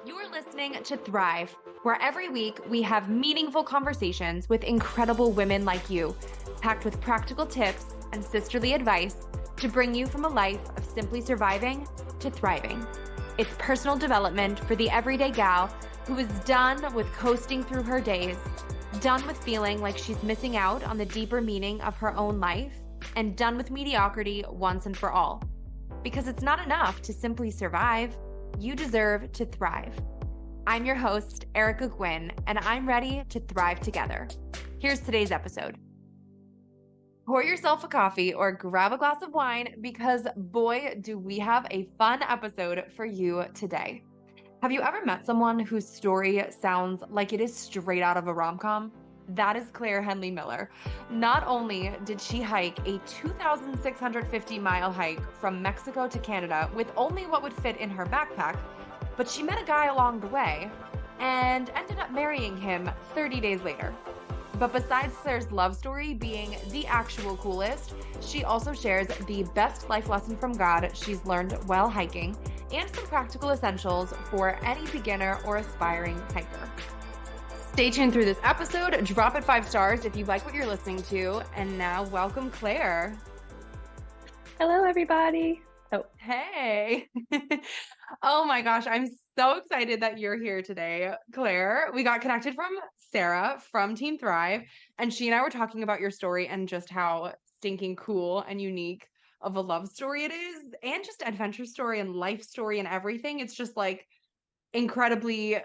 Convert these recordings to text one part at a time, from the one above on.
You're listening to Thrive, where every week we have meaningful conversations with incredible women like you, packed with practical tips and sisterly advice to bring you from a life of simply surviving to thriving. It's personal development for the everyday gal who is done with coasting through her days, done with feeling like she's missing out on the deeper meaning of her own life, and done with mediocrity once and for all. Because it's not enough to simply survive. You deserve to thrive. I'm your host, Erica Gwynn, and I'm ready to thrive together. Here's today's episode. Pour yourself a coffee or grab a glass of wine because boy, do we have a fun episode for you today. Have you ever met someone whose story sounds like it is straight out of a rom-com? That is Claire Henley Miller. Not only did she hike a 2,650-mile hike from Mexico to Canada with only what would fit in her backpack, but she met a guy along the way and ended up marrying him 30 days later. But besides Claire's love story being the actual coolest, she also shares the best life lesson from God she's learned while hiking and some practical essentials for any beginner or aspiring hiker. Stay tuned through this episode. Drop it 5 stars if you like what you're listening to. And now, welcome, Claire. Hello, everybody. Oh, hey. Oh my gosh, I'm so excited that you're here today, Claire. We got connected from Sarah from Team Thrive, and she and I were talking about your story and just how stinking cool and unique of a love story it is, and just adventure story and life story and everything. It's just like incredibly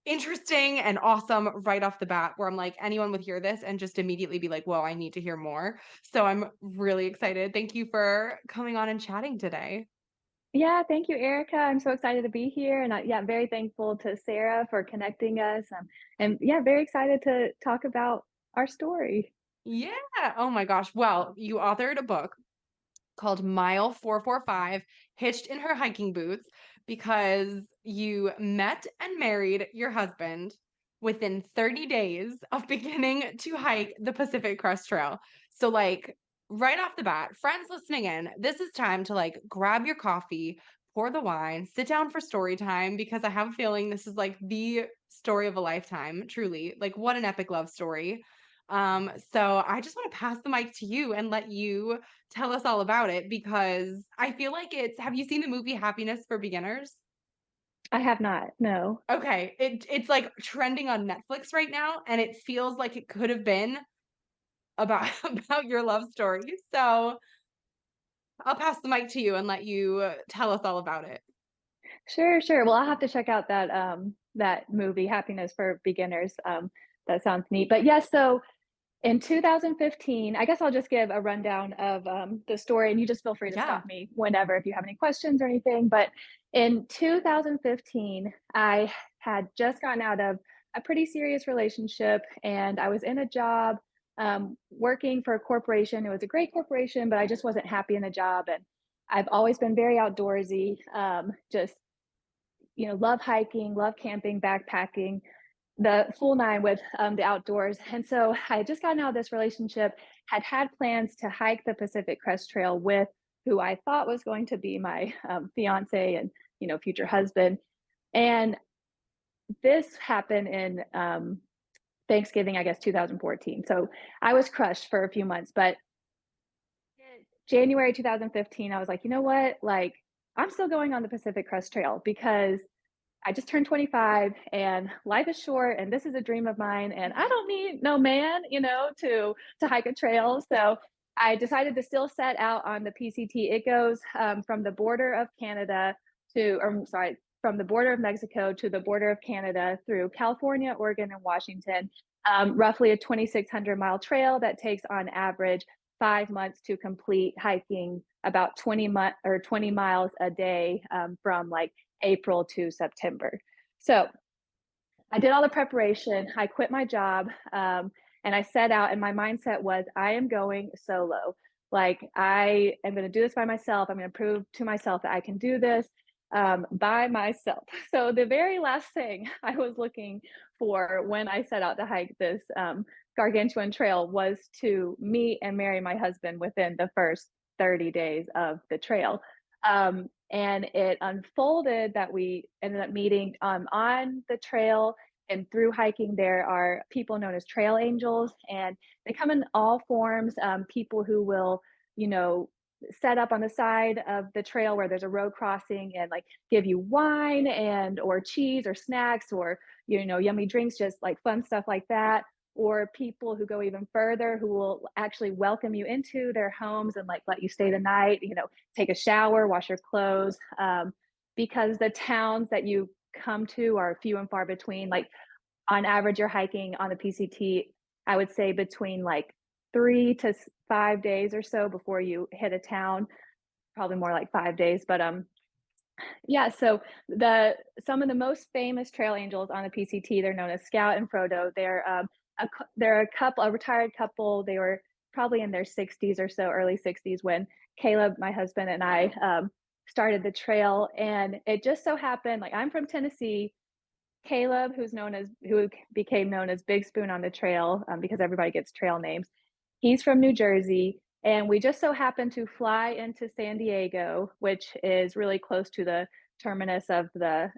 interesting and awesome right off the bat, where I'm like, anyone would hear this and just immediately be like, whoa, I need to hear more. So I'm really excited. Thank you for coming on and chatting today. Yeah, thank you, Erica. I'm so excited to be here, and very thankful to Sarah for connecting us. And very excited to talk about our story. Yeah. Oh my gosh. Well, you authored a book called Mile 445, Hitched in Her Hiking Boots, because you met and married your husband within 30 days of beginning to hike the Pacific Crest Trail. So like right off the bat, friends listening in, this is time to like grab your coffee, pour the wine, sit down for story time, because I have a feeling this is like the story of a lifetime, truly. Like what an epic love story. So I just want to pass the mic to you and let you tell us all about it, because I feel like have you seen the movie Happiness for Beginners? I have not, no. Okay, it's like trending on Netflix right now, and it feels like it could have been about about your love story. So I'll pass the mic to you and let you tell us all about it. Sure, sure. Well, I'll have to check out that movie, Happiness for Beginners. That sounds neat. But yes, so in 2015, I guess I'll just give a rundown of the story, and you just feel free to Yeah. stop me whenever if you have any questions or anything. But in 2015, I had just gotten out of a pretty serious relationship, and I was in a job working for a corporation. It was a great corporation, but I just wasn't happy in the job. And I've always been very outdoorsy, just love hiking, love camping, backpacking, the full nine with the outdoors. And so I had just gotten out of this relationship, had plans to hike the Pacific Crest Trail with who I thought was going to be my fiance and future husband. And this happened in Thanksgiving, I guess 2014. So I was crushed for a few months, but January 2015, I was like, you know what? Like, I'm still going on the Pacific Crest Trail because I just turned 25 and life is short and this is a dream of mine and I don't need no man, to hike a trail. So I decided to still set out on the PCT. It goes from the border of Canada from the border of Mexico to the border of Canada through California, Oregon, and Washington. Roughly a 2,600-mile trail that takes on average 5 months to complete, hiking about 20 miles a day from like April to September. So I did all the preparation. I quit my job and I set out, and my mindset was I am going solo. Like, I am going to do this by myself. I'm going to prove to myself that I can do this by myself. So the very last thing I was looking for when I set out to hike this gargantuan trail was to meet and marry my husband within the first 30 days of the trail. And it unfolded that we ended up meeting on the trail, and through hiking, there are people known as trail angels, and they come in all forms. People who will, you know, set up on the side of the trail where there's a road crossing and like give you wine and or cheese or snacks or yummy drinks, just like fun stuff like that. Or people who go even further who will actually welcome you into their homes and like let you stay the night, take a shower, wash your clothes, because the towns that you come to are few and far between. Like on average, you're hiking on the PCT, I would say between like 3 to 5 days or so before you hit a town, probably more like 5 days. But yeah, so some of the most famous trail angels on the PCT, they're known as Scout and Frodo. They're a retired couple. They were probably in their 60s or so, early 60s, when Caleb, my husband, and I started the trail. And it just so happened, like, I'm from Tennessee. Caleb, who became known as Big Spoon on the trail, because everybody gets trail names, he's from New Jersey. And we just so happened to fly into San Diego, which is really close to the terminus of the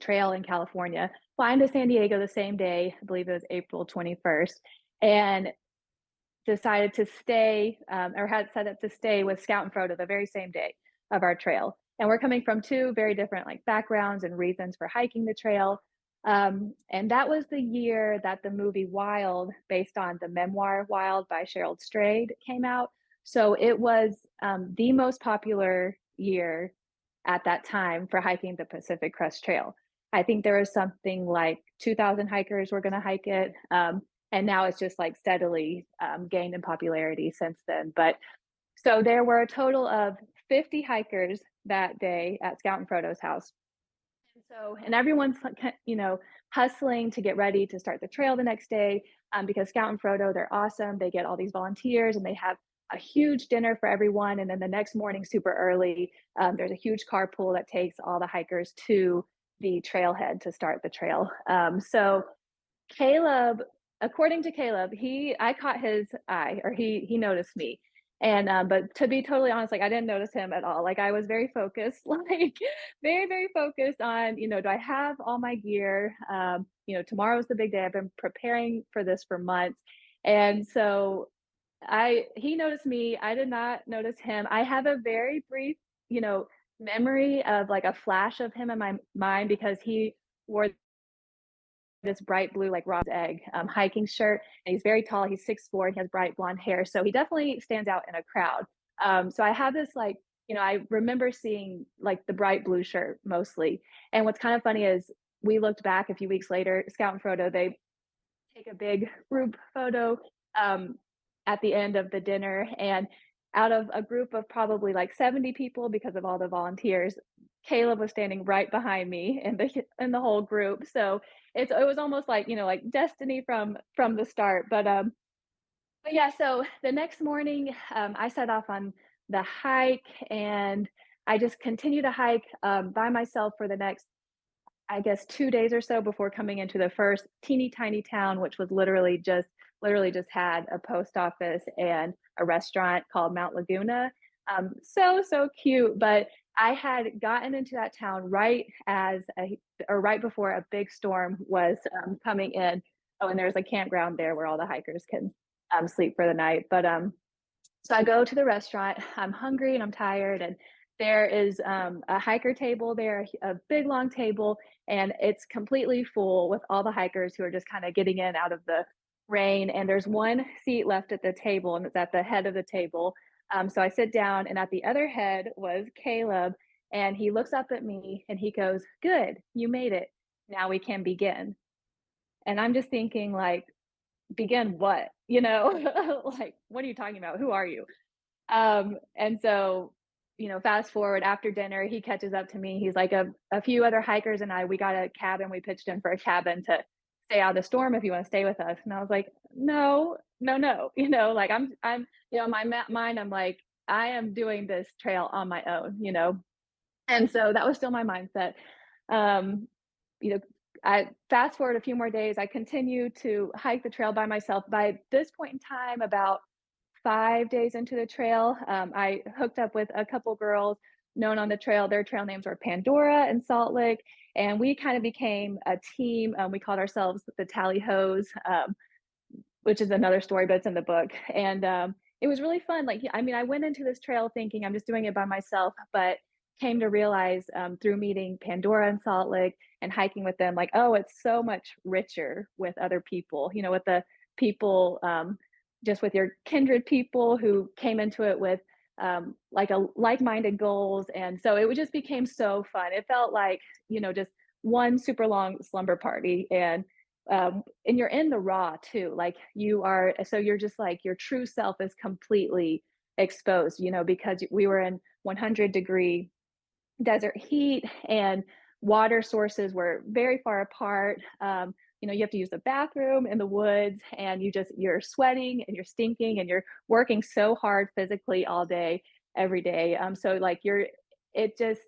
trail in California. Flying to San Diego the same day, I believe it was April 21st, and decided to stay, or had set up to stay with Scout and Frodo the very same day of our trail. And we're coming from two very different like backgrounds and reasons for hiking the trail. And that was the year that the movie Wild, based on the memoir Wild by Cheryl Strayed, came out. So it was the most popular year at that time for hiking the Pacific Crest Trail. I think there was something like 2,000 hikers were going to hike it. And now it's just like steadily gained in popularity since then. But so there were a total of 50 hikers that day at Scout and Frodo's house. And everyone's, hustling to get ready to start the trail the next day, because Scout and Frodo, they're awesome. They get all these volunteers and they have a huge dinner for everyone. And then the next morning, super early, there's a huge carpool that takes all the hikers to the trailhead to start the trail. So Caleb, according to Caleb, I caught his eye, or he noticed me. And but to be totally honest, like I didn't notice him at all. Like I was very focused, like very, very focused on, do I have all my gear? Tomorrow's the big day. I've been preparing for this for months. And so he noticed me. I did not notice him. I have a very brief, memory of like a flash of him in my mind, because he wore this bright blue, like raw egg hiking shirt. And he's very tall. He's 6'4", and he has bright blonde hair. So he definitely stands out in a crowd. So I have this like, I remember seeing like the bright blue shirt mostly. And what's kind of funny is we looked back a few weeks later, Scout and Frodo, they take a big group photo at the end of the dinner. And out of a group of probably like 70 people, because of all the volunteers, Caleb was standing right behind me in the whole group. So it was almost like, like destiny from the start. But yeah, so the next morning, I set off on the hike, and I just continued to hike by myself for the next, I guess, 2 days or so before coming into the first teeny tiny town, which was literally just had a post office and a restaurant called Mount Laguna. So cute. But I had gotten into that town right before a big storm was coming in. Oh, and there's a campground there where all the hikers can sleep for the night. But so I go to the restaurant. I'm hungry and I'm tired, and there is a hiker table there, a big long table, and it's completely full with all the hikers who are just kind of getting in out of the rain. And there's one seat left at the table, and it's at the head of the table. So I sit down, and at the other head was Caleb, and he looks up at me and he goes, "Good, you made it. Now we can begin." And I'm just thinking, like, begin what? Like, what are you talking about? Who are you? And so, fast forward after dinner, he catches up to me. He's like, a few other hikers and we got a cabin. We pitched in for a cabin to stay out of the storm if you want to stay with us. And I was like, no, no, no. Like in my mind, I'm like, I am doing this trail on my own, And so that was still my mindset. I fast forward a few more days, I continue to hike the trail by myself. By this point in time, about 5 days into the trail, I hooked up with a couple girls known on the trail. Their trail names were Pandora and Salt Lick, and we kind of became a team. We called ourselves the Tally Hoes, which is another story, but it's in the book. And it was really fun. Like, I mean, I went into this trail thinking I'm just doing it by myself, but came to realize through meeting Pandora and Salt Lick and hiking with them, like, oh, it's so much richer with other people, you know, with the people, just with your kindred people who came into it with like a like-minded goals. And so it just became so fun. It felt like, you know, just one super long slumber party. And you're in the raw too, like you are, so you're just like your true self is completely exposed, you know, because we were in 100-degree desert heat, and water sources were very far apart. You know, you have to use the bathroom in the woods, and you're sweating and you're stinking and you're working so hard physically all day every day. So like it just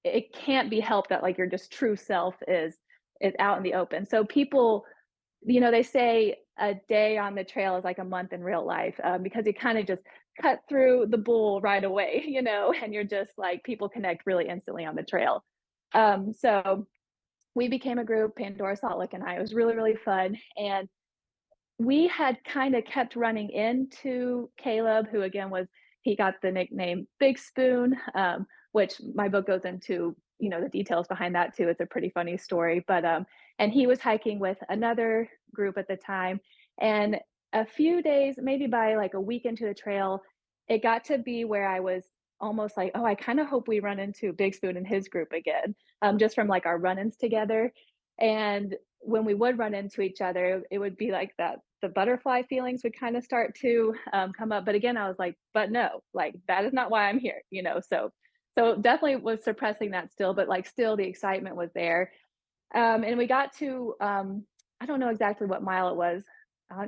it can't be helped that like your just true self is out in the open. So people, you know, they say a day on the trail is like a month in real life, because you kind of just cut through the bull right away, you know, and you're just like people connect really instantly on the trail. So we became a group, Pandora, Salt Lick, and I. It was really, really fun. And we had kind of kept running into Caleb, who again he got the nickname Big Spoon, which my book goes into, you know, the details behind that too. It's a pretty funny story. But and he was hiking with another group at the time. And a few days, maybe by like a week into the trail, it got to be where I was almost like, oh, I kind of hope we run into Big Spoon and his group again, just from like our run-ins together. And when we would run into each other, it would be like that the butterfly feelings would kind of start to come up. But again, I was like, but no, like that is not why I'm here, you know. So definitely was suppressing that still, but like still the excitement was there. And we got to I don't know exactly what mile it was.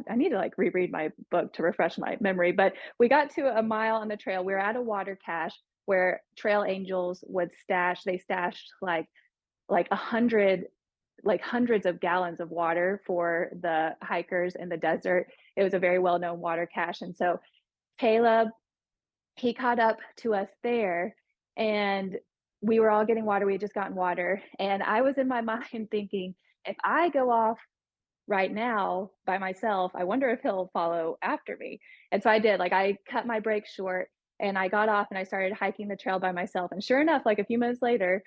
I need to like reread my book to refresh my memory, but we got to a mile on the trail. We were at a water cache where trail angels would they stashed like 100, like hundreds of gallons of water for the hikers in the desert. It was a very well-known water cache. And so Caleb, he caught up to us there, and we were all getting water. We had just gotten water. And I was in my mind thinking, if I go off right now by myself, I wonder if he'll follow after me. And so I did. Like I cut my break short and I got off and I started hiking the trail by myself. And sure enough, like a few minutes later,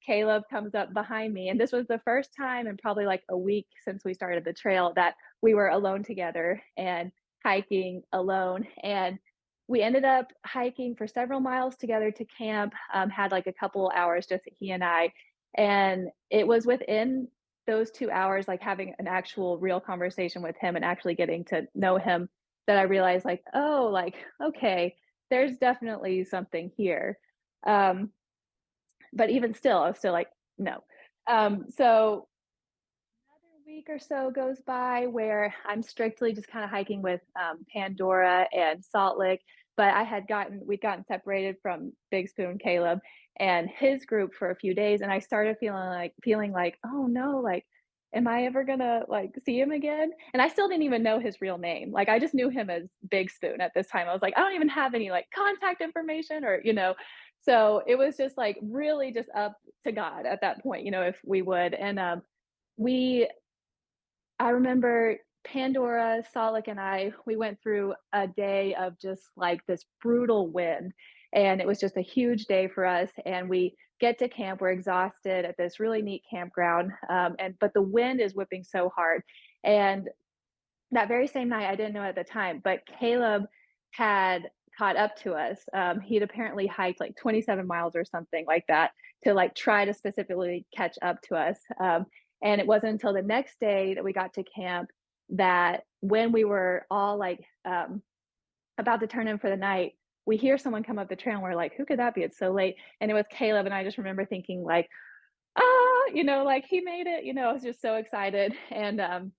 Caleb comes up behind me. And this was the first time in probably like a week since we started the trail that we were alone together and hiking alone. And we ended up hiking for several miles together to camp, had like a couple hours, just he and I. And it was within those 2 hours, like having an actual real conversation with him and actually getting to know him, that I realized like, oh, like, okay, there's definitely something here. Um, but even still, I was still like, no. So another week or so goes by where I'm strictly just kind of hiking with Pandora and Salt Lick, but we'd gotten separated from Big Spoon Caleb and his group for a few days, and I started feeling like, oh no, like, am I ever gonna like see him again? And I still didn't even know his real name. Like I just knew him as Big Spoon at this time. I was like, I don't even have any like contact information or, you know. So it was just like really just up to God at that point, you know, if we would. And we I remember Pandora, Solak, and we went through a day of just like this brutal wind. And it was just a huge day for us. And we get to camp, we're exhausted at this really neat campground. But the wind is whipping so hard. And that very same night, I didn't know at the time, but Caleb had caught up to us. He'd apparently hiked like 27 miles or something like that to like try to specifically catch up to us. And it wasn't until the next day that we got to camp that when we were all like about to turn in for the night, we hear someone come up the trail and we're like, who could that be? It's so late. And it was Caleb. And I just remember thinking like, ah, you know, like he made it, you know, I was just so excited. And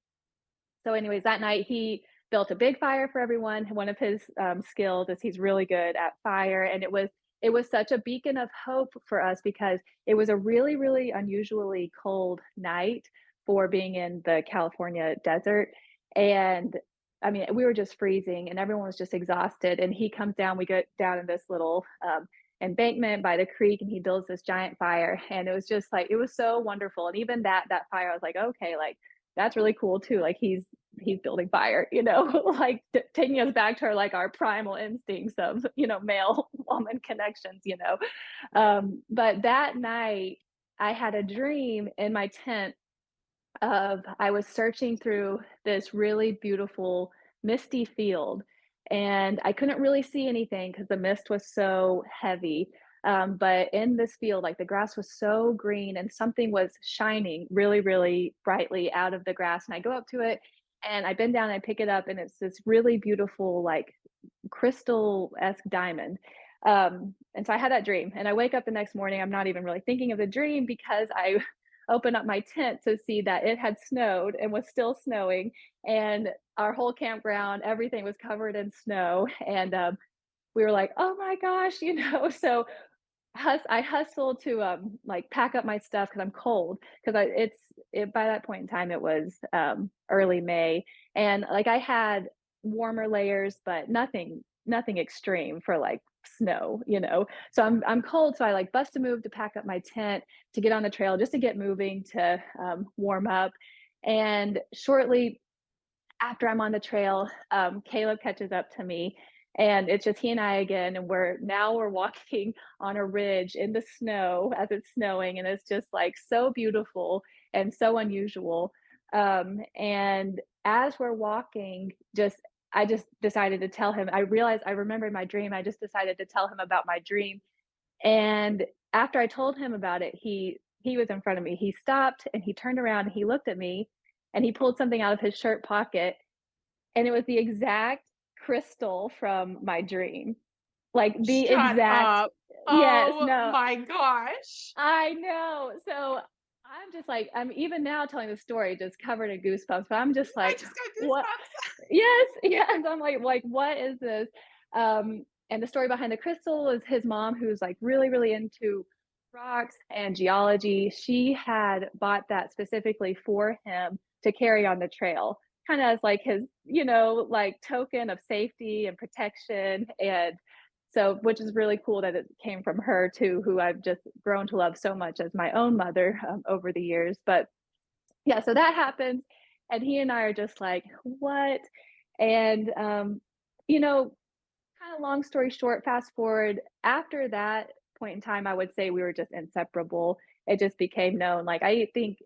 so anyways, that night he built a big fire for everyone. One of his skills is he's really good at fire. And it was such a beacon of hope for us because it was a really, really unusually cold night for being in the California desert. And I mean, we were just freezing and everyone was just exhausted. And he comes down, we get down in this little embankment by the creek, and he builds this giant fire. And it was just like, it was so wonderful. And even that fire, I was like, okay, like that's really cool too. Like he's building fire, you know, like taking us back to our like our primal instincts of, you know, male woman connections, you know. But that night I had a dream in my tent of I was searching through this really beautiful misty field, and I couldn't really see anything because the mist was so heavy. But in this field, like the grass was so green and something was shining really, really brightly out of the grass. And I go up to it and I bend down and I pick it up, and it's this really beautiful, like crystal-esque diamond. And so I had that dream, and I wake up the next morning. I'm not even really thinking of the dream because I opened up my tent to see that it had snowed and was still snowing, and our whole campground, everything was covered in snow. And we were like, "Oh my gosh," you know. So I hustled to like pack up my stuff because I'm cold because by that point in time it was early May, and like I had warmer layers but nothing extreme for like snow, you know. So I'm cold, so I like bust a move to pack up my tent to get on the trail just to get moving to warm up. And shortly after I'm on the trail, Caleb catches up to me, and it's just he and I again, and we're walking on a ridge in the snow as it's snowing, and it's just like so beautiful and so unusual. And as we're walking, I just decided to tell him. I realized I remembered my dream. I just decided to tell him about my dream, and after I told him about it, he was in front of me. He stopped and he turned around and he looked at me and he pulled something out of his shirt pocket, and it was the exact crystal from my dream. Like the Shut exact. up. Yes, Oh no, my gosh. I know. So I'm just like, I'm even now telling the story just covered in goosebumps, but I'm just I like, just got what? goosebumps. Yes, yes. I'm like, what is this? And the story behind the crystal is his mom, who's like really, really into rocks and geology. She had bought that specifically for him to carry on the trail, kind of as like his, you know, like token of safety and protection. And so, which is really cool that it came from her too, who I've just grown to love so much as my own mother over the years. But yeah, so that happens, and he and I are just like, "What?" And, you know, kinda long story short, fast forward, after that point in time, I would say we were just inseparable. It just became known, like, I think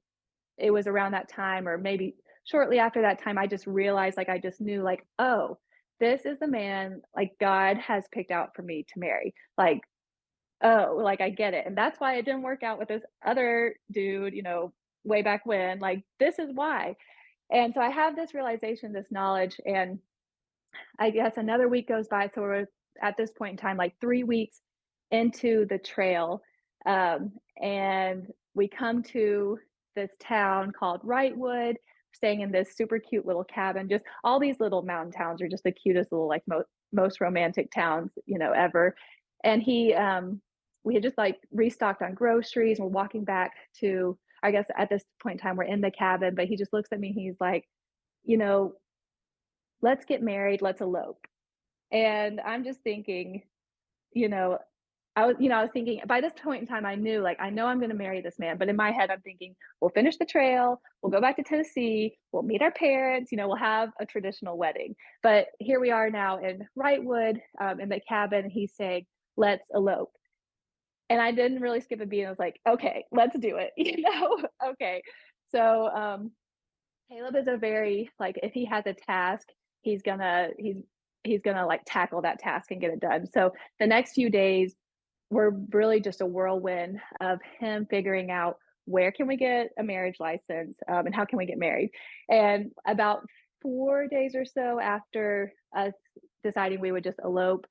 it was around that time or maybe shortly after that time, I just realized, like, I just knew, like, "Oh, this is the man, like, God has picked out for me to marry." Like, "Oh, like, I get it, and that's why it didn't work out with this other dude, you know, way back when, like, this is why." And so I have this realization, this knowledge, and I guess another week goes by, so we're at this point in time, like 3 weeks into the trail, and we come to this town called Wrightwood, staying in this super cute little cabin. Just all these little mountain towns are just the cutest little, like, most romantic towns, you know, ever. And we had just, like, restocked on groceries, and we're walking back to, I guess at this point in time, we're in the cabin, but he just looks at me, he's like, you know, "Let's get married, let's elope." And I'm just thinking, you know, I was thinking by this point in time, I knew, like, I know I'm gonna marry this man, but in my head, I'm thinking, "We'll finish the trail, we'll go back to Tennessee, we'll meet our parents, you know, we'll have a traditional wedding." But here we are now in Wrightwood, in the cabin, he's saying, "Let's elope." And I didn't really skip a beat, I was like, "Okay, let's do it," you know? Okay. So, Caleb is a very like, if he has a task, he's gonna, like, tackle that task and get it done. So, the next few days were really just a whirlwind of him figuring out where can we get a marriage license, and how can we get married. And about 4 days or so after us deciding we would just elope,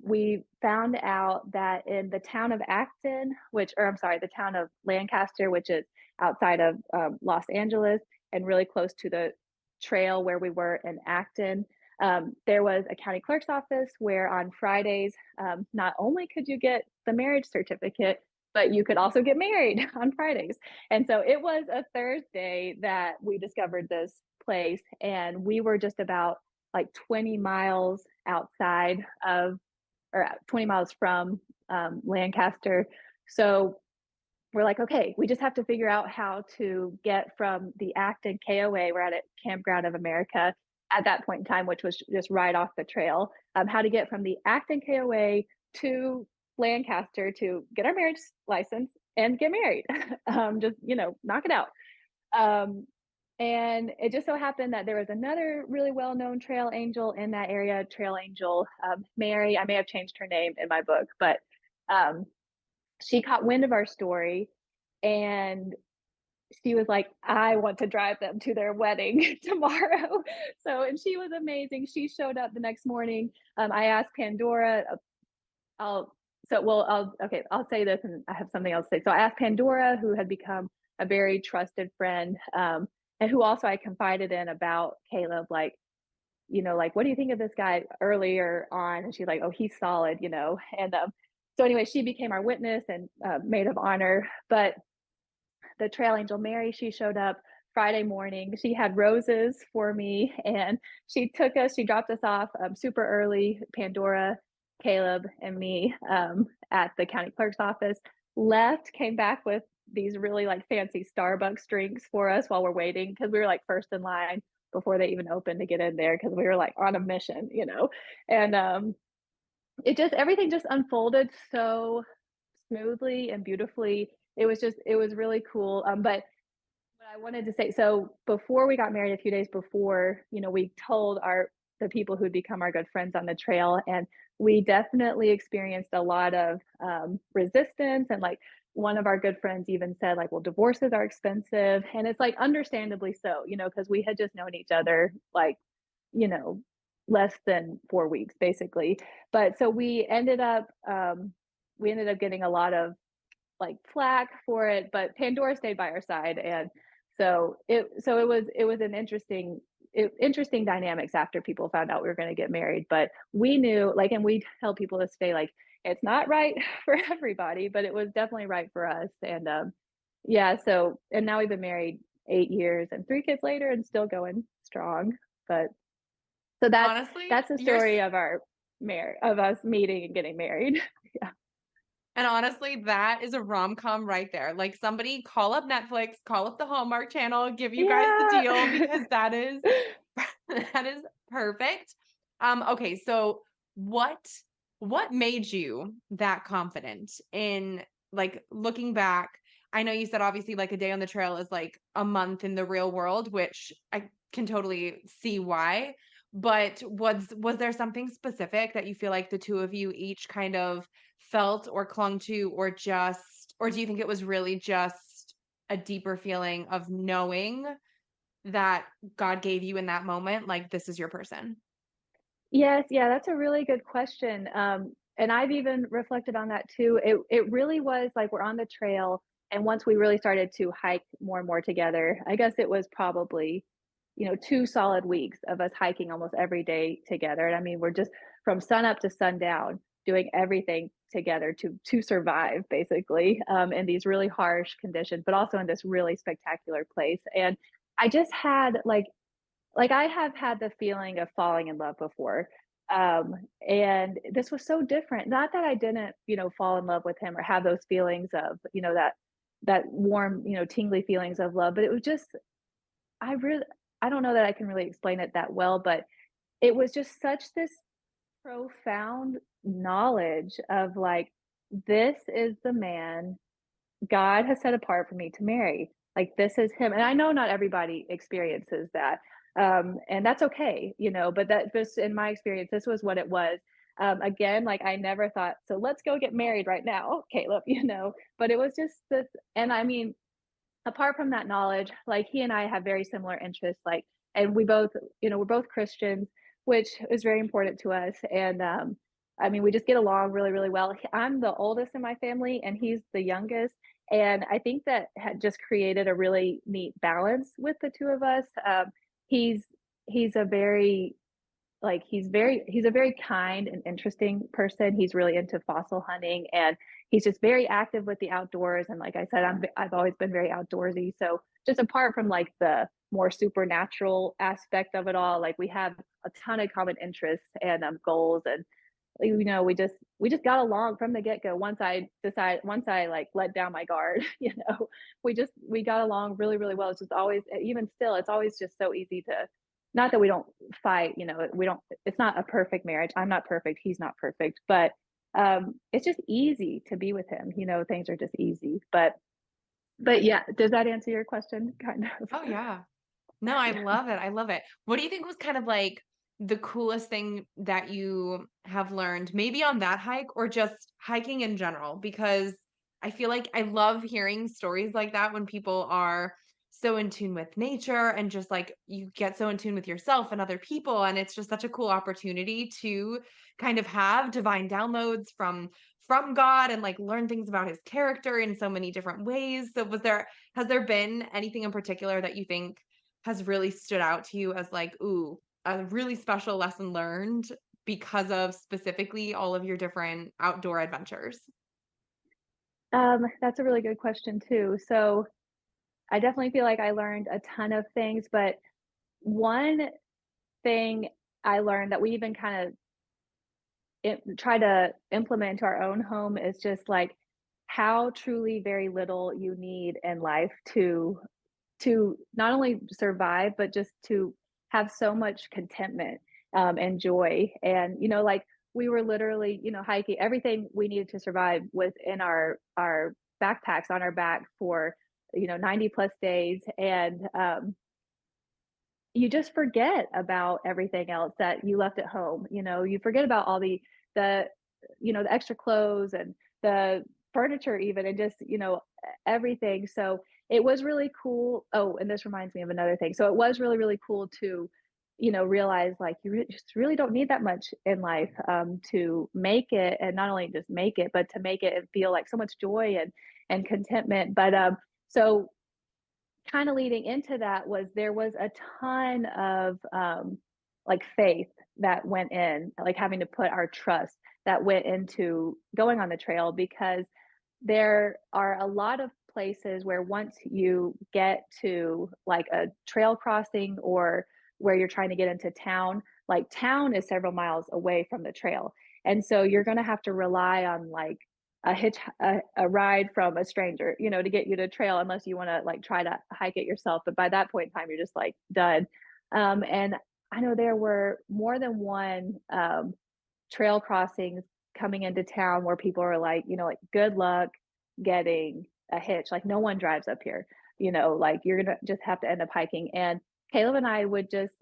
we found out that in the town of Acton, I'm sorry, the town of Lancaster, which is outside of Los Angeles and really close to the trail where we were in Acton, there was a county clerk's office where on Fridays, not only could you get the marriage certificate, but you could also get married on Fridays. And so it was a Thursday that we discovered this place, and we were just about like 20 miles outside of, or 20 miles from Lancaster. So we're like, okay, we just have to figure out how to get from the Acton KOA. We're at a Campground of America at that point in time, which was just right off the trail. How to get from the Acton KOA to Lancaster to get our marriage license and get married. Just, knock it out. Um, and it just so happened that there was another really well-known trail angel in that area, trail angel Mary. I may have changed her name in my book, but um, she caught wind of our story, and she was like, I want to drive them to their wedding tomorrow. So, and she was amazing. She showed up the next morning. I asked Pandora, I'll, I'll say this and I have something else to say. So I asked Pandora, who had become a very trusted friend, and who also I confided in about Caleb, like, like, what do you think of this guy earlier on? And she's like, oh, he's solid, And so anyway, she became our witness and maid of honor. But the trail angel Mary, she showed up Friday morning. She had roses for me, and she dropped us off super early, Pandora, Caleb, and me at the county clerk's office. Left, came back with these really like fancy Starbucks drinks for us while we're waiting, because we were like first in line before they even opened to get in there, because we were like on a mission, And everything just unfolded so smoothly and beautifully. It was really cool. But what I wanted to say, so before we got married, a few days before, we told the people who'd become our good friends on the trail, and we definitely experienced a lot of resistance. And like one of our good friends even said, like, well, divorces are expensive. And it's like understandably so, because we had just known each other like, you know, less than 4 weeks basically. But so we ended up getting a lot of like flack for it, but Pandora stayed by our side. And it was an interesting dynamics after people found out we were going to get married. But we knew, like, and we tell people to stay, like, it's not right for everybody, but it was definitely right for us. And yeah, so, and now we've been married 8 years and 3 kids later and still going strong. But so Honestly, that's the story of of us meeting and getting married. Yeah. and honestly, that is a rom-com right there. Like, somebody call up Netflix, call up the Hallmark Channel, give you guys the deal, Yeah. because that is that is perfect. Okay, so what what made you that confident in, like, looking back? I know you said obviously like a day on the trail is like a month in the real world, which I can totally see why. But was there something specific that you feel like the two of you each kind of felt or clung to, or do you think it was really just a deeper feeling of knowing that God gave you in that moment, like, this is your person? Yes, yeah, that's a really good question. And I've even reflected on that too. It really was like we're on the trail, and once we really started to hike more and more together, I guess it was probably, 2 solid weeks of us hiking almost every day together. And I mean, we're just from sun up to sundown doing everything together to survive basically in these really harsh conditions, but also in this really spectacular place. And I just had like, I have had the feeling of falling in love before, and this was so different. Not that I didn't, fall in love with him or have those feelings of, that warm, tingly feelings of love, but it was just I really I don't know that I can really explain it that well, but it was just such this profound knowledge of, like, this is the man God has set apart for me to marry. Like, this is him. And I know not everybody experiences that. And that's okay, but that just in my experience, this was what it was. Again, like, I never thought, so let's go get married right now, Caleb, but it was just this. And I mean, apart from that knowledge, like, he and I have very similar interests, like, and we both, we're both Christians, which is very important to us. And I mean, we just get along really, really well. I'm the oldest in my family, and he's the youngest. And I think that had just created a really neat balance with the two of us. He's he's a very he's a very kind and interesting person. He's really into fossil hunting, and he's just very active with the outdoors. And like I said, I've always been very outdoorsy. So just apart from like the more supernatural aspect of it all, like, we have a ton of common interests and goals, we just got along from the get-go once I, like, let down my guard, we got along really, really well. It's just always even still, it's always just so easy to not that we don't fight, we don't it's not a perfect marriage. I'm not perfect, he's not perfect, but, it's just easy to be with him, things are just easy, but yeah, does that answer your question? Kind of. Oh, yeah. No, I Yeah. love it, I love it. What do you think was kind of, like, the coolest thing that you have learned, maybe on that hike or just hiking in general? Because I feel like I love hearing stories like that when people are so in tune with nature and just, like, you get so in tune with yourself and other people, and it's just such a cool opportunity to kind of have divine downloads from God and, like, learn things about his character in so many different ways. So has there been anything in particular that you think has really stood out to you as like, ooh, a really special lesson learned because of specifically all of your different outdoor adventures? That's a really good question too. So, I definitely feel like I learned a ton of things, but one thing I learned that we even kind of try to implement into our own home is just like how truly very little you need in life to not only survive but just to have so much contentment and joy. And like we were literally hiking, everything we needed to survive was in our backpacks on our back for 90 plus days. And you just forget about everything else that you left at home. You forget about all the the extra clothes and the furniture even, and just everything. So it was really cool. Oh, and this reminds me of another thing. So it was really, really cool to realize like just really don't need that much in life to make it, and not only just make it, but to make it and feel like so much joy and contentment. But so kind of leading into that was there was a ton of like faith that went in, like having to put our trust that went into going on the trail, because there are a lot of places where once you get to like a trail crossing or where you're trying to get into town, like town is several miles away from the trail. And so you're going to have to rely on like a ride from a stranger, to get you to trail, unless you want to like try to hike it yourself. But by that point in time, you're just like done. And I know there were more than one trail crossings coming into town where people are like, like good luck getting a hitch. Like no one drives up here, like you're gonna just have to end up hiking. And Caleb and I would just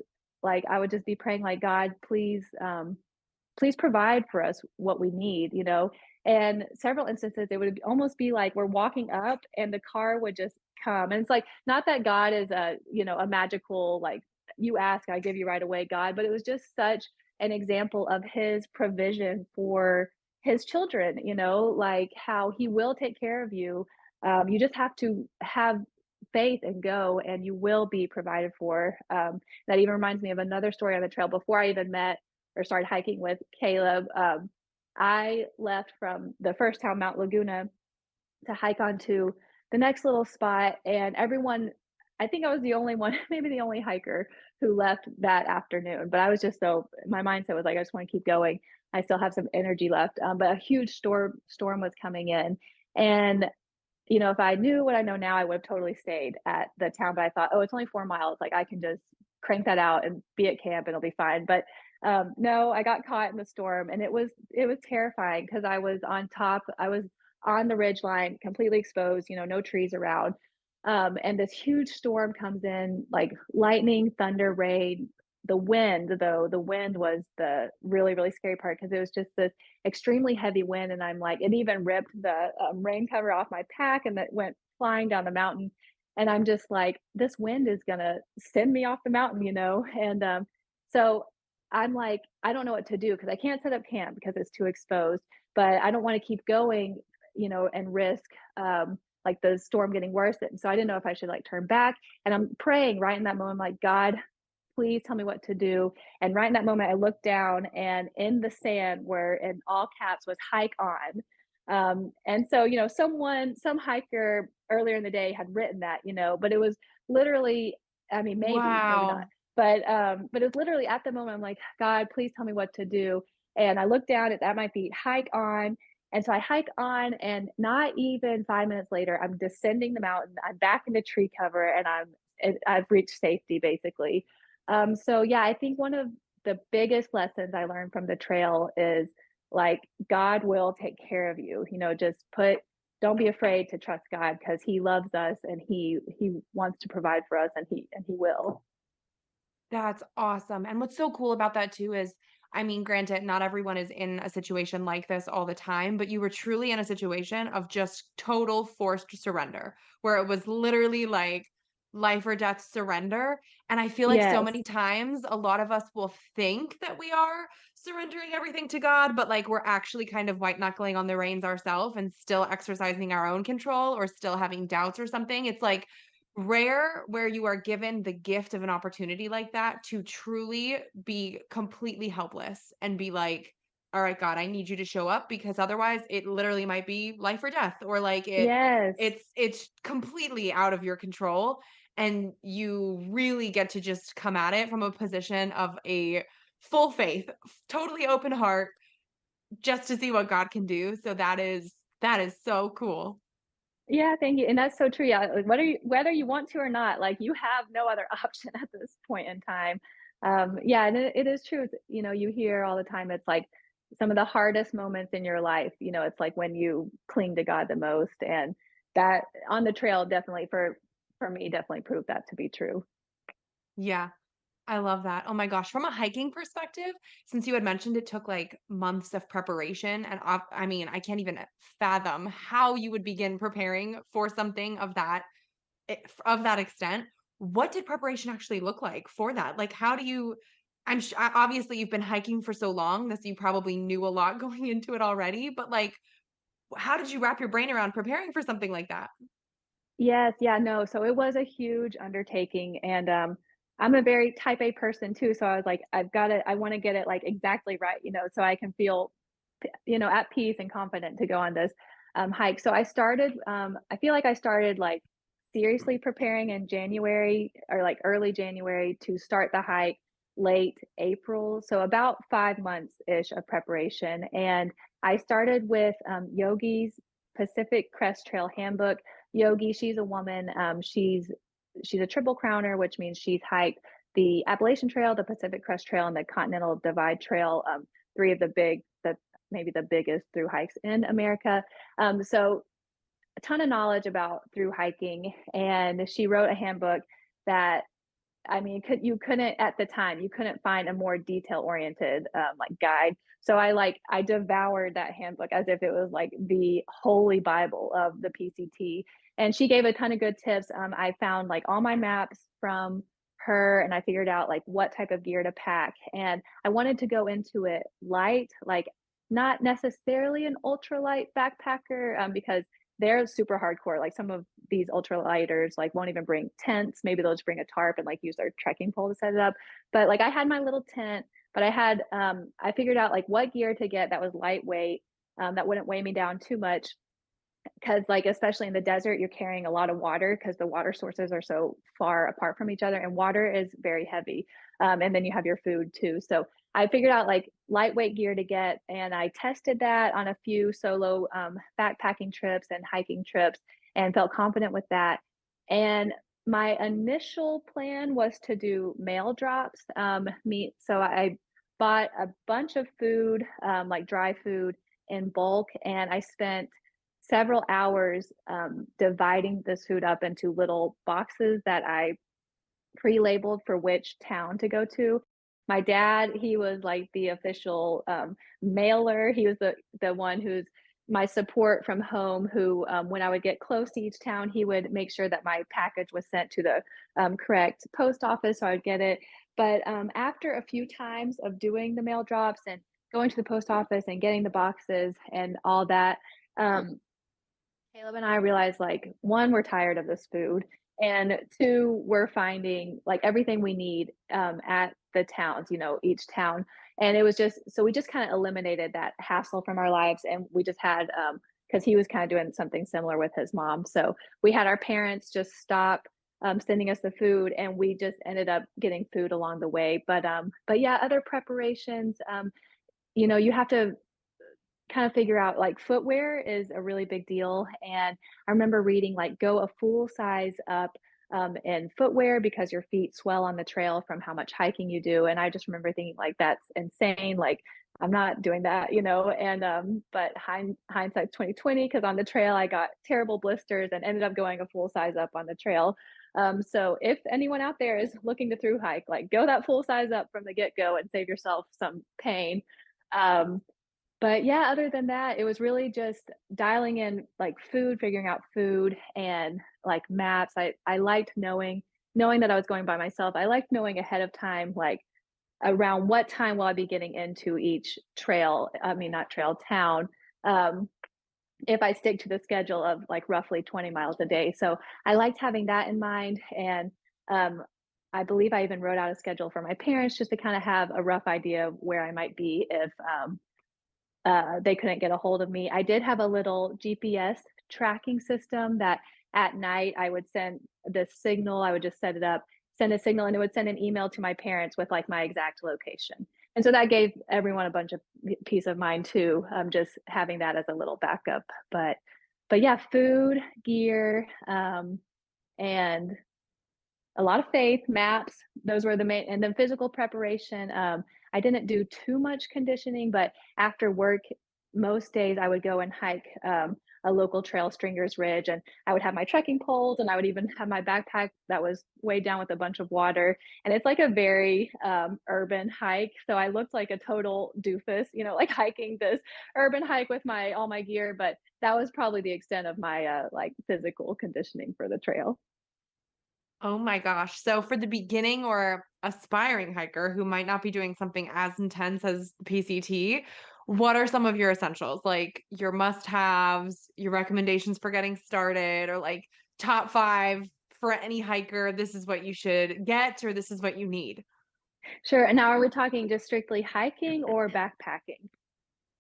like I would just be praying like, God, please provide for us what we need, And several instances, it would almost be like we're walking up and the car would just come. And it's like, not that God is a magical, like, you ask, I give you right away, God, but it was just such an example of his provision for his children, like how he will take care of you. You just have to have faith and go, and you will be provided for. That even reminds me of another story on the trail before I even met or started hiking with Caleb. I left from the first town, Mount Laguna, to hike onto the next little spot, and everyone, I think I was the only one, maybe the only hiker who left that afternoon. But I was just so my mindset was like, I just want to keep going. I still have some energy left, but a huge storm was coming in, and if I knew what I know now, I would have totally stayed at the town. But I thought, oh, it's only 4 miles. Like I can just crank that out and be at camp and it'll be fine. But no, I got caught in the storm, and it was terrifying because I was on top. I was on the ridge line, completely exposed. No trees around. And this huge storm comes in, like lightning, thunder, rain. The wind, though, the wind was the really, really scary part because it was just this extremely heavy wind. And I'm like, it even ripped the rain cover off my pack and that went flying down the mountain. And I'm just like, this wind is going to send me off the mountain. And so I'm like, I don't know what to do because I can't set up camp because it's too exposed, but I don't want to keep going, and risk like the storm getting worse. And so I didn't know if I should like turn back. And I'm praying right in that moment, like, God, please tell me what to do. And right in that moment, I looked down, and in the sand where in all caps was hike on. And so, some hiker earlier in the day had written that, but it was literally, I mean, maybe not, Wow. but it was literally at the moment, I'm like, God, please tell me what to do. and I look down, it's at my feet, hike on. And so I hike on, and not even 5 minutes later, I'm descending the mountain. I'm back in the tree cover, and I've reached safety basically. So yeah, I think one of the biggest lessons I learned from the trail is like God will take care of you. You know, just put don't be afraid to trust God because He loves us and He wants to provide for us, and He will. That's awesome. And what's so cool about that too is, I mean, granted, not everyone is in a situation like this all the time, but you were truly in a situation of just total forced surrender, where it was literally like life or death surrender. And I feel like so Yes. many times a lot of us will think that we are surrendering everything to God, but like we're actually kind of white knuckling on the reins ourselves and still exercising our own control or still having doubts or something. It's like rare where you are given the gift of an opportunity like that to truly be completely helpless and be like, all right, God, I need you to show up because otherwise it literally might be life or death or like Yes. it's completely out of your control and you really get to just come at it from a position of a full faith, totally open heart just to see what God can do. So that is so cool. Yeah, thank you, and that's so true, yeah, like, whether you want to or not, like, you have no other option at this point in time. Yeah, and it is true, you know, you hear all the time, it's like some of the hardest moments in your life, you know, it's like when you cling to God the most, and that on the trail definitely for me, definitely proved that to be true. Yeah. I love that. Oh my gosh. From a hiking perspective, since you had mentioned it took like months of preparation, and I mean, I can't even fathom how you would begin preparing for something of of that extent. What did preparation actually look like for that? Like, how do you? Obviously you've been hiking for so long, this you probably knew a lot going into it already. But like, how did you wrap your brain around preparing for something like that? Yes, yeah, no, so it was a huge undertaking, and, I'm a very type A person too, so I was like, I wanna get it, like, exactly right, you know, so I can feel, you know, at peace and confident to go on this, hike. So I feel like I started, like, seriously preparing in January or, like, early January to start the hike late April, so about 5 months-ish of preparation, and I started with, Yogi's Pacific Crest Trail Handbook. Yogi, she's a woman. She's a triple crowner, which means she's hiked the Appalachian Trail, the Pacific Crest Trail, and the Continental Divide Trail. Three of the maybe the biggest through hikes in America. So a ton of knowledge about through hiking, and she wrote a handbook that I mean, you couldn't at the time, you couldn't find a more detail-oriented, like, guide. So I devoured that handbook as if it was, like, the holy bible of the PCT, and she gave a ton of good tips. I found, like, all my maps from her, and I figured out, like, what type of gear to pack, and I wanted to go into it light, like, not necessarily an ultralight backpacker, because they're super hardcore. Like some of these ultralighters, like won't even bring tents. Maybe they'll just bring a tarp and like use their trekking pole to set it up. But like I had my little tent, but I figured out like what gear to get that was lightweight, that wouldn't weigh me down too much. Because like especially in the desert, you're carrying a lot of water because the water sources are so far apart from each other, and water is very heavy. And then you have your food too. So I figured out like lightweight gear to get, and I tested that on a few solo backpacking trips and hiking trips, and felt confident with that. And my initial plan was to do mail drops, meat. So I bought a bunch of food, like dry food in bulk, and I spent several hours dividing this food up into little boxes that I pre-labeled for which town to go to. My dad, he was like the official mailer. He was the one who's my support from home. Who, when I would get close to each town, he would make sure that my package was sent to the correct post office, so I'd get it. But after a few times of doing the mail drops and going to the post office and getting the boxes and all that, um, Caleb and I realized like one, we're tired of this food, and two, we're finding like everything we need at the towns, you know, each town. And it was just so we just kind of eliminated that hassle from our lives, and we just had because he was kind of doing something similar with his mom. So we had our parents just stop sending us the food, and we just ended up getting food along the way. But yeah, other preparations. you have to kind of figure out like footwear is a really big deal. And I remember reading like go a full size up in footwear because your feet swell on the trail from how much hiking you do. And I just remember thinking like that's insane. Like I'm not doing that, And but hindsight's 2020 because on the trail I got terrible blisters and ended up going a full size up on the trail. So if anyone out there is looking to through hike, like go that full size up from the get go and save yourself some pain. Um, but yeah, other than that, it was really just dialing in like food, figuring out food and like maps. I liked knowing that I was going by myself. I liked knowing ahead of time, like around what time will I be getting into each trail. I mean, not trail town. Um, if I stick to the schedule of like roughly 20 miles a day. So I liked having that in mind. And um, I believe I even wrote out a schedule for my parents just to kind of have a rough idea of where I might be if they couldn't get a hold of me. I did have a little GPS tracking system that at night I would send the signal. I would just set it up, send a signal, and it would send an email to my parents with like my exact location. And so that gave everyone a bunch of peace of mind too, just having that as a little backup. But yeah, food, gear, and a lot of faith, maps, those were the main, and then physical preparation. I didn't do too much conditioning, but after work, most days I would go and hike a local trail, Stringer's Ridge, and I would have my trekking poles, and I would even have my backpack that was weighed down with a bunch of water. And it's like a very urban hike, so I looked like a total doofus, like hiking this urban hike with my all my gear. But that was probably the extent of my like physical conditioning for the trail. Oh my gosh. So for the beginning or aspiring hiker who might not be doing something as intense as the PCT, what are some of your essentials? Like your must-haves, your recommendations for getting started, or like top 5 for any hiker, this is what you should get or this is what you need? Sure. And now are we talking just strictly hiking or backpacking?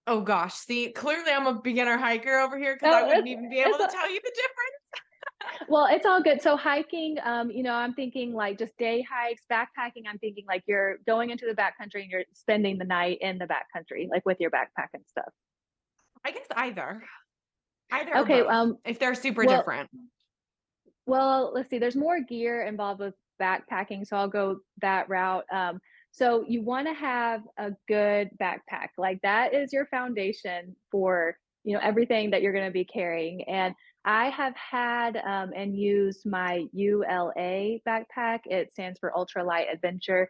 Oh gosh, see, clearly I'm a beginner hiker over here because I Oh, wouldn't even be able it's to tell you the difference. well, it's all good. So hiking, I'm thinking like just day hikes. Backpacking, I'm thinking like you're going into the backcountry and you're spending the night in the backcountry, like with your backpack and stuff. I guess either. Either or Okay. both, if they're super Well, different. let's see. There's more gear involved with backpacking, so I'll go that route. So you want to have a good backpack. Like that is your foundation for, everything that you're going to be carrying. And I have had and used my ULA backpack. It stands for Ultra Light Adventure.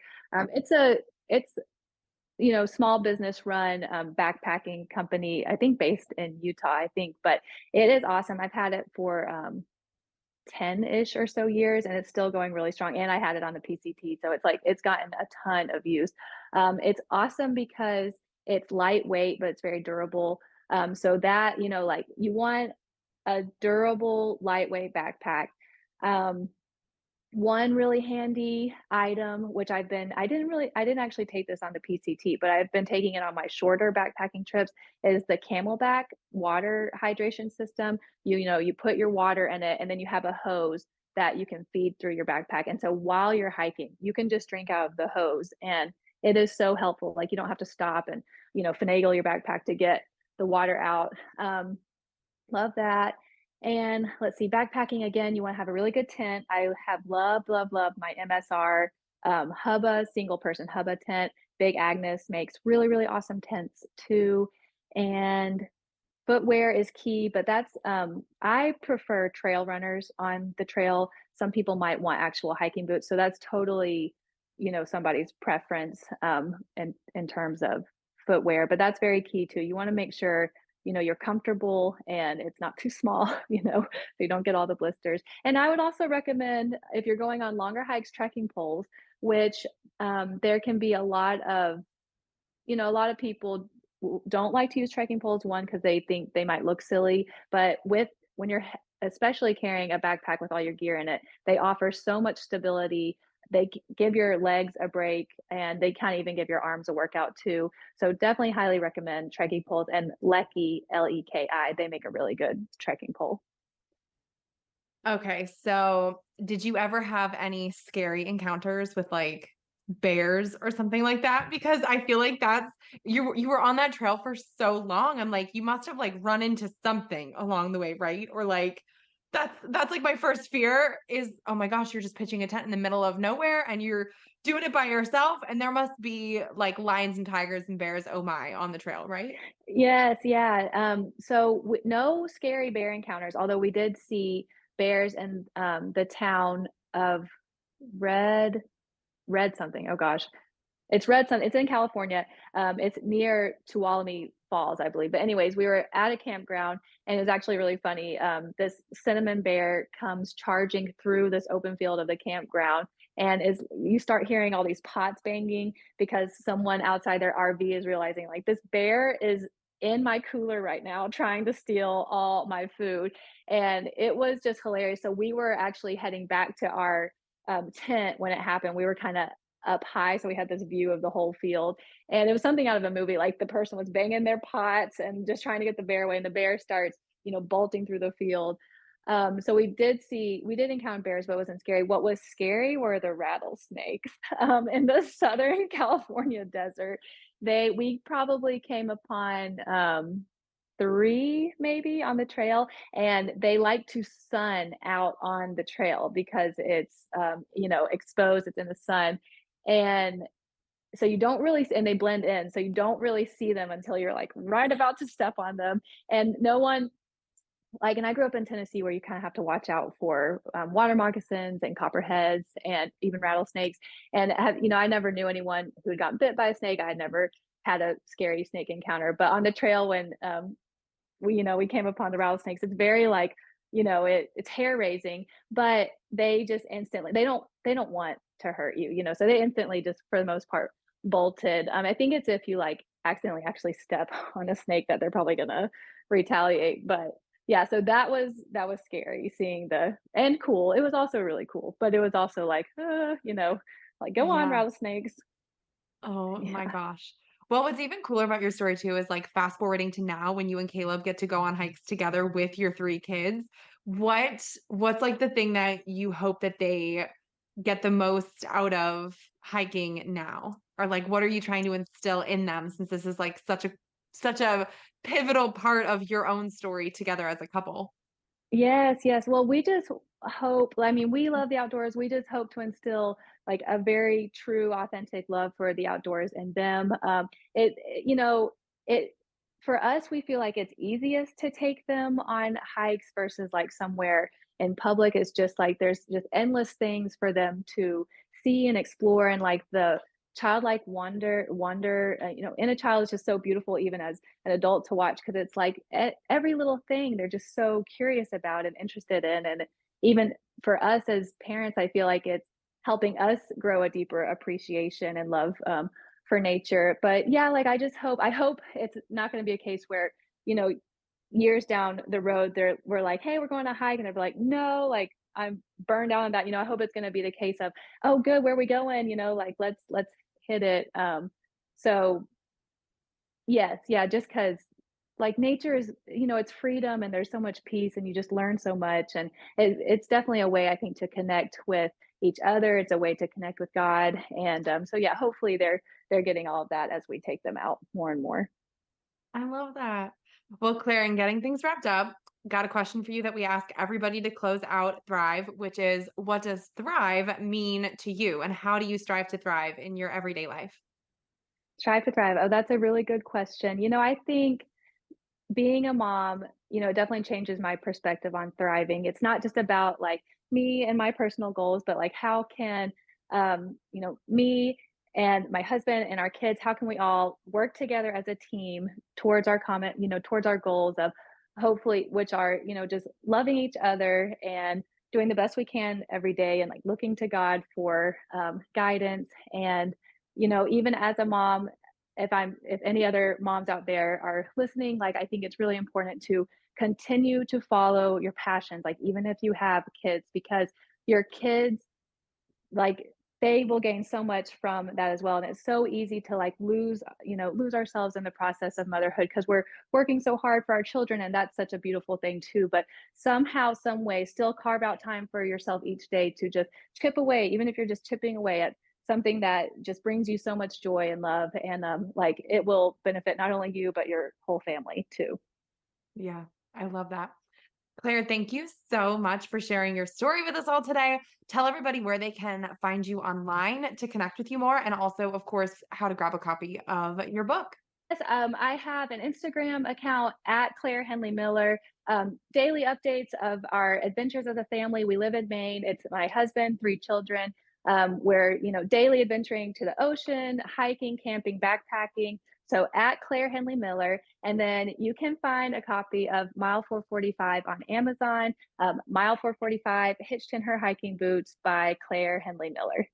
It's small business run backpacking company. I think based in Utah. I think, but it is awesome. I've had it for 10-ish or so years and it's still going really strong. And I had it on the PCT. So it's like it's gotten a ton of use. It's awesome because it's lightweight, but it's very durable. So that, like you want a durable, lightweight backpack. Um, One really handy item, which I didn't actually take this on the PCT, but I've been taking it on my shorter backpacking trips, is the Camelback water hydration system. You put your water in it and then you have a hose that you can feed through your backpack. And so while you're hiking, you can just drink out of the hose and it is so helpful. Like you don't have to stop and, finagle your backpack to get the water out. Love that. And let's see, backpacking again, you want to have a really good tent. I have loved, loved, loved my MSR Hubba single person Hubba tent. Big Agnes makes really, really awesome tents too. And footwear is key, but I prefer trail runners on the trail. Some people might want actual hiking boots. So that's totally, somebody's preference in terms of footwear, but that's very key too. You want to make sure you're comfortable and it's not too small, so you don't get all the blisters. And I would also recommend if you're going on longer hikes, trekking poles, which there can be a lot of people don't like to use trekking poles, one, because they think they might look silly, but when you're especially carrying a backpack with all your gear in it, they offer so much stability. They give your legs a break and they kind of even give your arms a workout too. So definitely highly recommend trekking poles, and Lecky, Leki, they make a really good trekking pole. Okay, so did you ever have any scary encounters with like bears or something like that? Because I feel like that's you were on that trail for so long. I'm like, you must have like run into something along the way, right? Or like that's like my first fear is, oh my gosh, you're just pitching a tent in the middle of nowhere and you're doing it by yourself and there must be like lions and tigers and bears, oh my, on the trail, right? Yes, yeah. So no scary bear encounters, although we did see bears in the town of Red Red something. Oh gosh, it's Red Sun. It's in California. It's near Tuolumne Falls, I believe. But anyways, we were at a campground, and it was actually really funny. This cinnamon bear comes charging through this open field of the campground, and is you start hearing all these pots banging because someone outside their RV is realizing like this bear is in my cooler right now trying to steal all my food, and it was just hilarious. So we were actually heading back to our tent when it happened. We were kind of up high, so we had this view of the whole field. And it was something out of a movie, like the person was banging their pots and just trying to get the bear away, and the bear starts, bolting through the field. So we did encounter bears, but it wasn't scary. What was scary were the rattlesnakes in the Southern California desert. We probably came upon three maybe on the trail, and they like to sun out on the trail because it's exposed, it's in the sun, and so you don't really and they blend in, so you don't really see them until you're, like, right about to step on them, and no one like and I grew up in Tennessee where you kinda have to watch out for, water moccasins and copperheads and even rattlesnakes, and I never knew anyone who had gotten bit by a snake. I had never had a scary snake encounter, but on the trail when, we came upon the rattlesnakes, it's very, like, it's hair-raising, but they just instantly they don't want to hurt you, so they instantly just, for the most part, bolted. I think it's if you, like, accidentally actually step on a snake that they're probably gonna retaliate, but yeah, so that was scary seeing the and cool. It was also really cool, but it was also like, like, "Go on, Yeah. rattlesnakes." Oh my Yeah. gosh. Well, what's even cooler about your story too is like fast forwarding to now when you and Caleb get to go on hikes together with your three kids. What's like the thing that you hope that they get the most out of hiking now? Or like what are you trying to instill in them since this is like such a pivotal part of your own story together as a couple? Yes, yes. Well, we just hope I mean, we love the outdoors. We just hope to instill, like, a very true, authentic love for the outdoors in them. It for us, we feel like it's easiest to take them on hikes versus, like, somewhere in public. It's just, like, there's just endless things for them to see and explore, and, like, the childlike wonder, in a child is just so beautiful even as an adult to watch because it's like every little thing they're just so curious about and interested in. And even for us as parents, I feel like it's helping us grow a deeper appreciation and love for nature. But yeah, like I hope it's not going to be a case where, you know, years down the road, we're like, hey, we're going to hike. And they're like, no, like I'm burned out on that. I hope it's going to be the case of, oh, good, where are we going? Like let's hit it. So yes, yeah, just because, like, nature is it's freedom and there's so much peace and you just learn so much, and it's definitely a way, I think, to connect with each other. It's a way to connect with God, and, so, yeah, hopefully they're getting all of that as we take them out more and more. I love that. Well, Claire, in getting things wrapped up, got a question for you that we ask everybody to close out Thrive, which is what does thrive mean to you and how do you strive to thrive in your everyday life? Strive to thrive. Oh, that's a really good question. I think being a mom, it definitely changes my perspective on thriving. It's not just about like me and my personal goals, but like how can me and my husband and our kids, how can we all work together as a team towards our towards our goals of hopefully which are, just loving each other and doing the best we can every day and like looking to God for guidance and even as a mom if any other moms out there are listening, like I think it's really important to continue to follow your passions, like even if you have kids, because your kids, like they will gain so much from that as well. And it's so easy to like lose ourselves in the process of motherhood because we're working so hard for our children. And that's such a beautiful thing too. But somehow, some way, still carve out time for yourself each day to just chip away, even if you're just chipping away at something that just brings you so much joy and love, and like it will benefit not only you but your whole family too. Yeah, I love that. Claire, thank you so much for sharing your story with us all today. Tell everybody where they can find you online to connect with you more, and also, of course, how to grab a copy of your book. Yes, I have an Instagram account at Claire Henley Miller. Daily updates of our adventures as a family. We live in Maine. It's my husband, 3 children. We're daily adventuring to the ocean, hiking, camping, backpacking. So at Claire Henley Miller, and then you can find a copy of Mile 445 on Amazon. Mile 445, Hitched in Her Hiking Boots by Claire Henley Miller.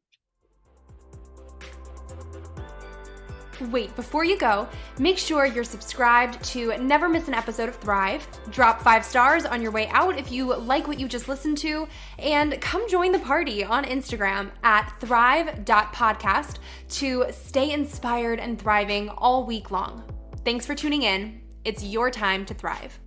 Wait, before you go, make sure you're subscribed to never miss an episode of Thrive. Drop 5 stars on your way out if you like what you just listened to, and come join the party on Instagram at thrive.podcast to stay inspired and thriving all week long. Thanks for tuning in. It's your time to thrive.